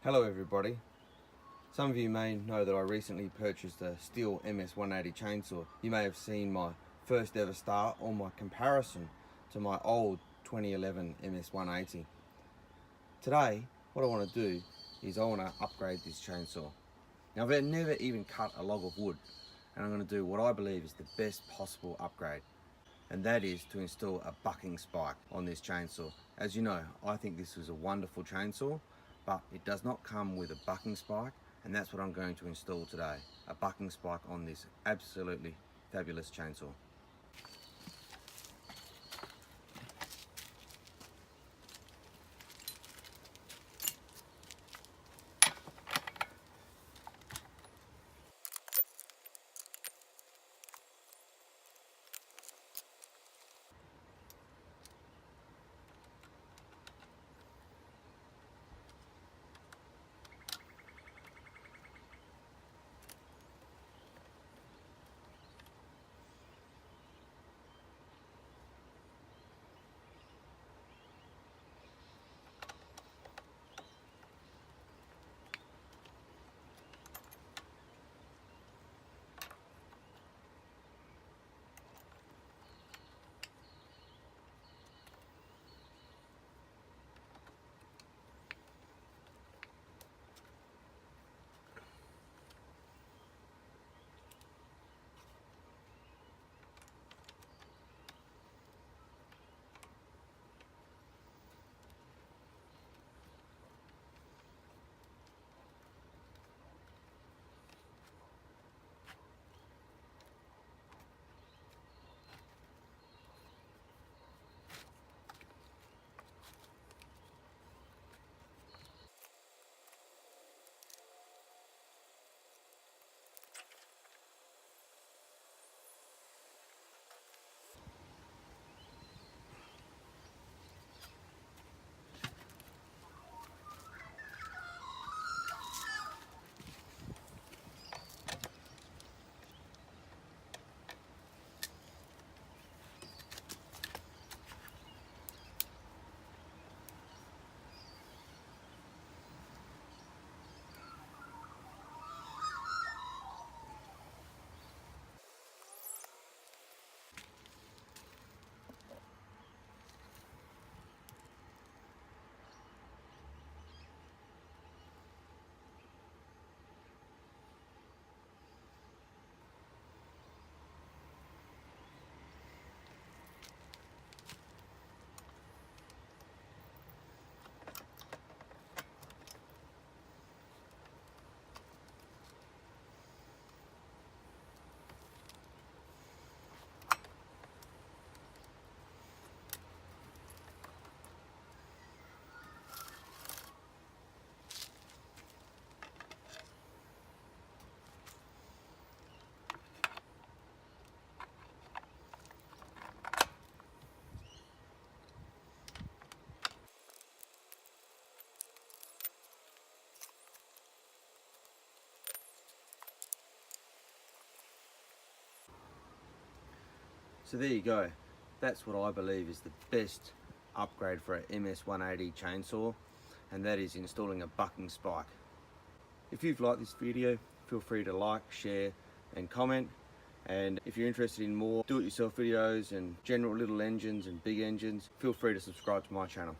Hello everybody. Some of you may know that I recently purchased a Stihl MS 180 chainsaw. You may have seen my first ever start or my comparison to my old 2011 MS 180. Today, what I want to do is I want to upgrade this chainsaw. Now I've never even cut a log of wood, and I'm going to do what I believe is the best possible upgrade, and that is to install a bucking spike on this chainsaw. As you know, I think this is a wonderful chainsaw, but it does not come with a bucking spike, and that's what I'm going to install today, a bucking spike on this absolutely fabulous chainsaw. So there you go. That's what I believe is the best upgrade for a MS 180 chainsaw, and that is installing a bucking spike. If you've liked this video, feel free to like, share and comment. And if you're interested in more do-it-yourself videos and general little engines and big engines, feel free to subscribe to my channel.